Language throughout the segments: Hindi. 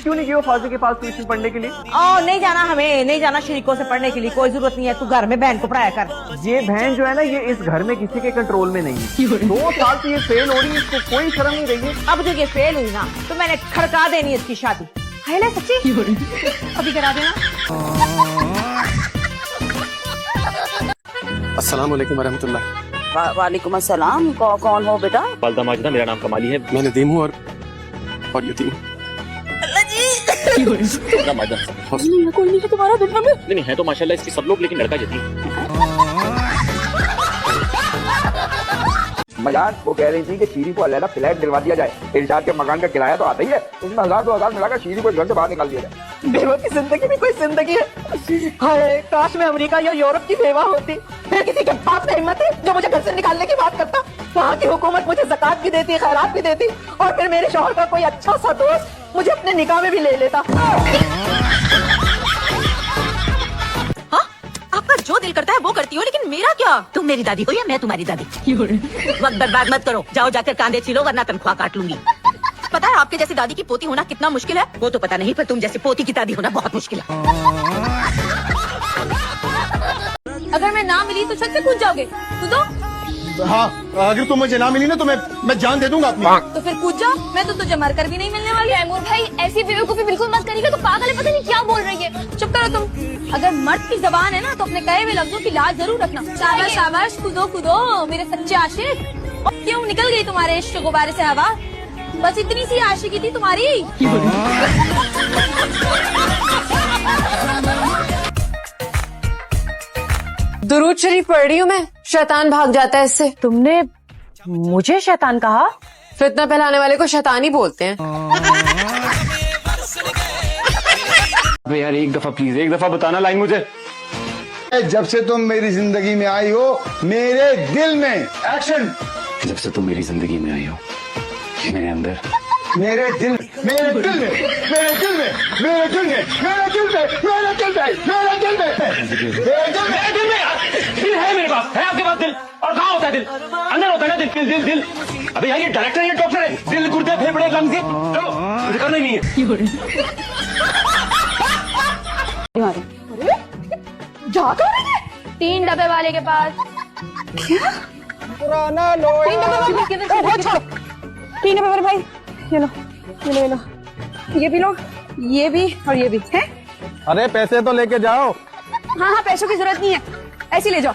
क्यों नहीं गई हो फाजी के पास ट्यूशन पढ़ने के लिए? नहीं जाना, हमें नहीं जाना शरीकों से पढ़ने के लिए, कोई जरूरत नहीं है। तू घर में बहन को पढ़ाया कर। ये बहन जो है ना, ये इस घर में किसी के कंट्रोल में नहीं है। 2 साल से ये फेल हो रही है, इसको कोई शर्म नहीं रही है। अब जो ये फेल हुई ना, तो मैंने खड़का देनी है इसकी शादी। है ना सच्ची? अभी करा देना। अस्सलाम वालेकुम वरहमतुल्लाह। वालेकुम अस्सलाम। कौन हो बेटा? वालदा माजिदा, मेरा नाम कमाली है। मैं नदीम हूँ और यतीम। कोई नहीं है तुम्हारा बेटा में? नहीं है तो माशाल्लाह इसकी सब लोग, लेकिन लड़का यतीम। मजाक वो कह रही थी कि शीरी को अलग फ्लैट दिलवा दिया जाए। इरशाद के मकान का किराया तो आता ही है, उसमें 1000-2000 मिलाकर शीरी को घर से बाहर निकाल दिया जाए। बेवा की जिंदगी भी कोई जिंदगी है। हाय काश मैं अमेरिका या यूरोप की बेवा होती। फिर किसी के पास में हिम्मत है जो मुझे घर से निकालने की बात करता। वहाँ की हुकूमत मुझे ज़कात भी देती, खैरात भी देती, और फिर मेरे शौहर का कोई अच्छा सा दोस्त मुझे अपने निकाह में भी ले लेता। आपका जो दिल करता है वो करती हो, लेकिन मेरा क्या? तुम मेरी दादी हो या मैं तुम्हारी दादी? वक्त बर्बाद मत करो, जाओ जाकर कांधे छिलो वरना तनख्वाह काट लूंगी। पता है आपके जैसी दादी की पोती होना कितना मुश्किल है? वो तो पता नहीं, पर तुम जैसी पोती की दादी होना बहुत मुश्किल है। अगर मैं ना मिली तो छत पे कूद जाओगे? कूदो। हाँ, अगर तुम मुझे ना मिली ना तो मैं जान दे दूंगा अपनी। तो फिर कूद जाओ, मैं तो तुझे मरकर भी नहीं मिलने वाली। तैमूर भाई ऐसी बेवकूफी बिल्कुल मत करिएगा, तो पागल है, पता नहीं क्या बोल रही है। चुप करो तुम। अगर मर्द की जबान है ना तो अपने कहे हुए लफ्जों की लाज जरूर रखना। शाबाश शाबाश, कूदो कूदो मेरे सच्चे आशिक। क्यों निकल गई तुम्हारे इश्क गुब्बारे से हवा? बस इतनी सी आशिकी थी तुम्हारी। दुरूद शरीफ पढ़ रही हूँ मैं, शैतान भाग जाता है इससे। तुमने मुझे शैतान कहा? फितना फैलाने वाले को शैतान ही बोलते हैं। अबे यार एक दफा प्लीज, एक दफा बताना लाइन मुझे। जब से तुम मेरी जिंदगी में आई हो, मेरे दिल में एक्शन। जब से तुम मेरी जिंदगी में आई हो, मेरे अंदर, मेरे दिल में, मेरे दिल में, मेरे दिल में, मेरे दिल में, मेरे दिल में, मेरे दिल में, मेरे दिल में, मेरे दिल में दिल है, मेरे पास है। आपके पास दिल? और कहाँ होता है दिल? अंदर होता है ना दिल। दिल दिल दिल। अबे यार ये डायरेक्टर है, ये डॉक्टर है। दिल, गुर्दे, फेफड़े, लंग्स, चलो मुझे करना ही नहीं है। जा कर रही है 3 डब्बे वाले के पास। क्या? पुराना लो 3 डब्बे वाले छोड़ो 3 डब्बे वाले भाई, ये लो, ये लो, ये लो, ये भी लो, ये भी और ये भी है। अरे पैसे तो लेके जाओ। हाँ पैसों की जरूरत नहीं है, ऐसे ले जाओ।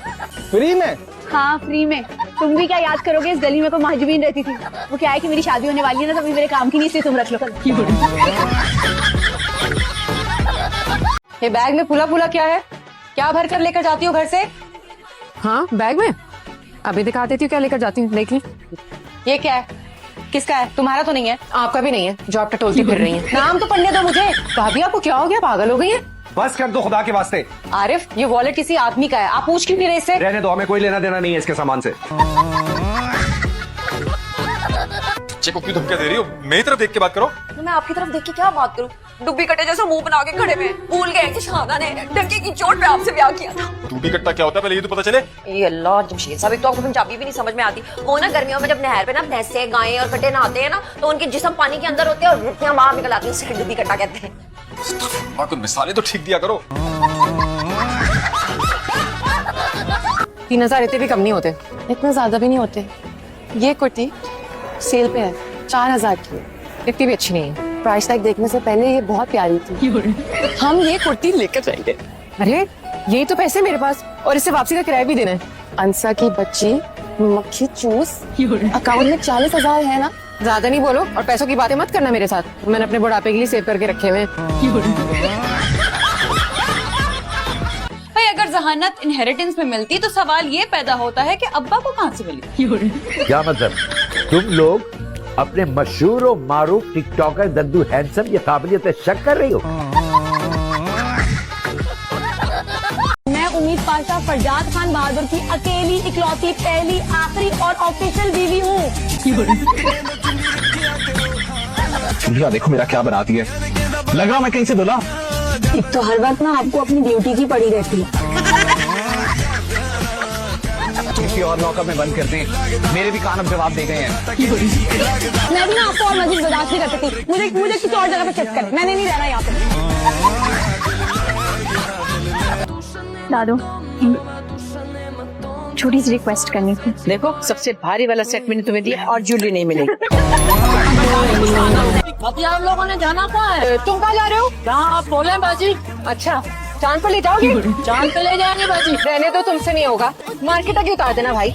फ्री में? हाँ फ्री में। तुम भी क्या याद करोगे, इस गली में कोई महजूबीन रहती थी। वो क्या है कि मेरी शादी होने वाली है ना, तो अभी मेरे काम की नहीं, इसलिए तुम रख लो। ये बैग में फूला फूला क्या है? क्या भर कर लेकर जाती हो घर से? हाँ बैग में अभी दिखा देती हूँ क्या लेकर जाती हूँ, देख ली। ये क्या है? किसका है? तुम्हारा तो नहीं है? आपका भी नहीं है जो आप टटोलती फिर रही हैं। नाम तो पढ़ने दो मुझे। भाभी आपको क्या हो गया, पागल हो गई है? बस कर दो खुदा के वास्ते। आरिफ ये वॉलेट किसी आदमी का है, आप पूछ क्यों नहीं रहे इससे? रहने दो, हमें कोई लेना देना नहीं है इसके सामान से। बच्चे को क्यों धमकियां दे रही हो? मेरी तरफ देख के बात करो। तो मैं आपकी तरफ देख के क्या बात करूं? डुब्बी कटे जैसा मुंह बना के खड़े में। भूल गए कि शादा ने डंके की चोट पे आपसे ब्याह किया था। डूबी कट्टा क्या होता है पहले ये तो पता चले। ये अल्लाह जमशेद साहब, एक तो आपको पंजाबी भी नहीं समझ में आती। वो ना गर्मियों में जब नहर पे ना भैंसे गायें और कटे नहाते हैं ना, तो उनके जिस्म पानी के अंदर होते हैं और रुटियां बाहर निकल आती हैं, उसे डुब्बी कट्टा कहते हैं। तो मिसालें तो ठीक दिया करो। 3000 इतने भी कम नहीं होते, इतने ज्यादा भी नहीं होते। ये कुर्ती सेल पे है, 4000 की है, इतनी भी अच्छी नहीं है। प्राइस टैग देखने से पहले ये बहुत प्यारी थी। हम ये कुर्ती लेकर जाएंगे। अरे यही तो पैसे मेरे पास, और इससे वापसी का किराया भी देना है। अंसा की बच्ची मक्खी चूस, अकाउंट में 40,000 है ना? ज्यादा नहीं बोलो और पैसों की बातें मत करना मेरे साथ, मैंने अपने बुढ़ापे के लिए सेव करके रखे हुए। भाई अगर जहानत इनहेरिटेंस में मिलती तो सवाल ये पैदा होता है कि अब्बा को कहाँ से मिली? क्या मतलब तुम लोग अपने मशहूर और मारूफ टिकटॉकर दद्दू हैंडसम की काबिलियत पे शक कर रही हो? मैं उम्मीद पाशा फरजाद खान बहादुर की अकेली इकलौती पहली आखिरी और ऑफिशियल बीवी हूँ। देखो मेरा क्या बनाती है, लग रहा मैं कहीं से धुला। एक तो हर वक्त ना आपको अपनी ड्यूटी की पड़ी रहती है। किसी और लॉकअप में बंद कर दें। मेरे भी कान अब जवाब दे गए हैं। मैं भी ना आपको और मजीद बर्दाश्त नहीं कर सकती। मुझे किसी और जगह पे शिफ्ट करें, मैंने नहीं रहना यहाँ पे। दादू छोटी सी रिक्वेस्ट करनी थी। देखो सबसे भारी वाला सेट मैंने तुम्हें दिया और ज्वेलरी नहीं मिलेगी। अभी आप लोगों ने जाना कहाँ है? तुम कहाँ जा रहे हो? जहाँ आप बोले बाजी। अच्छा चांद पर ले जाओगे? चांद पे ले जाएंगे बाजी। रहने तो तुमसे नहीं होगा, मार्केट आके उतार देना भाई।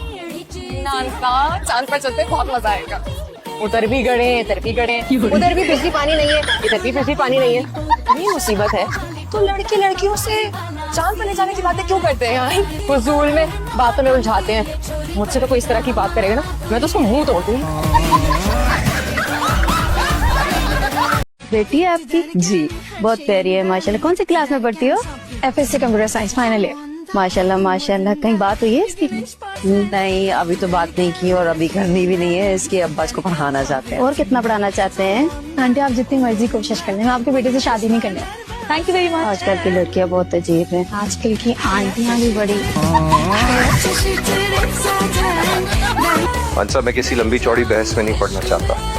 नानका चांद पर चलते बहुत मजा आएगा। उधर भी गड़े इधर भी गड़े, उधर भी बिजली पानी नहीं है इधर भी बिजली पानी नहीं है। ये मुसीबत है। तो लड़के लड़कियों से चांद पर ले जाने की बातें क्यों करते हैं यार? फजूल में बातों में उलझाते हैं। मुझसे तो कोई इस तरह की बात करेगा ना, मैं तो उसको मुंह तोड़ दूंगी। बेटी है आपकी? जी बहुत प्यारी है माशाल्लाह। कौन सी क्लास में पढ़ती हो? FSC computer science final year. माशाल्लाह माशाल्लाह। कहीं बात हुई है इसकी? नहीं अभी तो बात नहीं की और अभी करनी भी नहीं है। इसके अब्बा को पढ़ाना चाहते हैं। और कितना पढ़ाना चाहते हैं? आंटी आप जितनी मर्जी कोशिश कर लें, मैं आपके बेटे से शादी नहीं करने। Thank you very much. आजकल की लड़कियां बहुत अजीब हैं। आजकल की आंटियां भी बड़ी। अंसा मैं किसी लंबी चौड़ी बहस में नहीं पड़ना चाहता।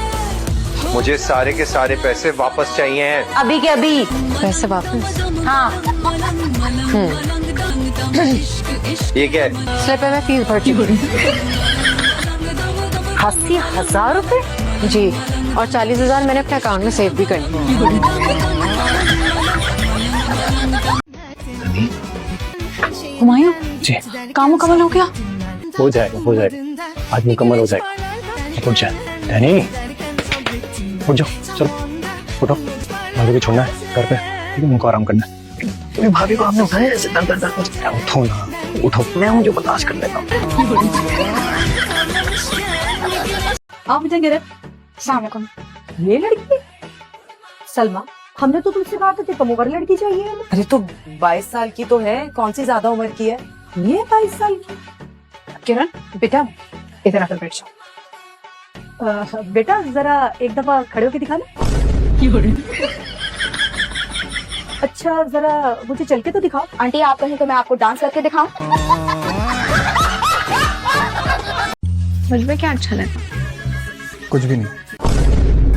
मुझे सारे के सारे पैसे वापस चाहिए हैं। अभी के अभी पैसे वापस? हाँ। ये क्या है? स्लिप है, मैं फीस भरती हूँ। 80,000 रुपए? जी और 40,000 मैंने अपने अकाउंट में सेव भी कर लिया। हुमायूं जी काम मुकम्मल हो गया? हो जाएगा आज मुकम्मल हो जाएगा। उठ जाए डैनी, उठ जाओ चलो उठो। भाभी को छोड़ना है घर पे, ठीक है? उनको आराम करना है। मेरी भाभी को आपने उठाया ऐसे दर दर दर। उठो ना उठो, मैं हूँ जो बर्दाश्त कर लेता हूँ। आप मुझे गिरे। ये लड़की सलमा, हमने तो तुमसे कहा था कि कम उम्र लड़की चाहिए। अरे तो 22 साल की तो है, कौन सी ज्यादा उम्र की है? ये 22 साल की। किरण बेटा इधर आकर बैठ जाओ। बेटा जरा एक दफा खड़े होके दिखाना। अच्छा जरा मुझे चल के तो दिखाओ। आंटी आप कहें तो मैं आपको डांस करके दिखाऊं? मुझ में क्या अच्छा लगा? कुछ भी नहीं।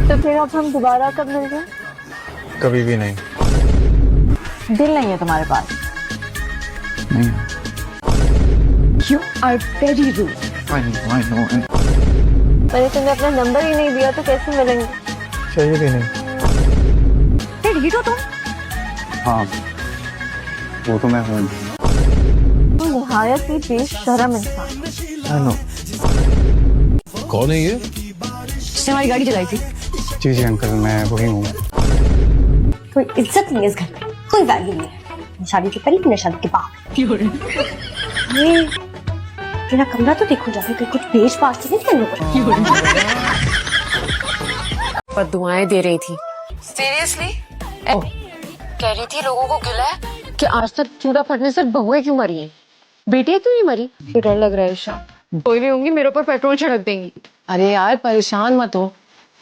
तो फिर अब हम दोबारा कब मिल रहे? कभी भी नहीं। दिल नहीं है तुम्हारे पास? नहीं। You are very rude. I know. मैंने तुम्हें अपना नंबर ही नहीं दिया तो कैसे मिलेंगे? चाहिए भी नहीं। फिर हीरो तुम? हाँ वो तो मैं हूँ। तुम निहायत ही बेशर्म इंसान। I know। कौन है ये? जिसने हमारी गाड़ी चलाई थी। जी अंकल मैं वही हूँ। कोई इज्जत नहीं है इस घर में, कोई वैल्यू नहीं है। शादी से पहले कि शादी के बाद। ये तेरा कमरा तो देखो जाके कहीं कुछ बेच पास तो नहीं करने को। पर दुआएं दे रही थी। सीरियसली? कह रही थी लोगों को गिला है कि आज तक चूड़ा फटने से बहुएं क्यों मरी हैं? बेटियां क्यों नहीं मरी? डर लग रहा है ईशा। कोई भी होंगी मेरे ऊपर पेट्रोल छिड़क देंगी। अरे यार परेशान मत हो,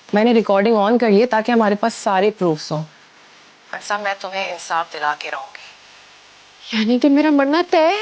मैंने रिकॉर्डिंग ऑन करी है ताकि हमारे पास सारे प्रूफ्स हों। ऐसा मैं तुम्हें इंसाफ दिला के रहूंगी। यानी कि मेरा मरना तय है।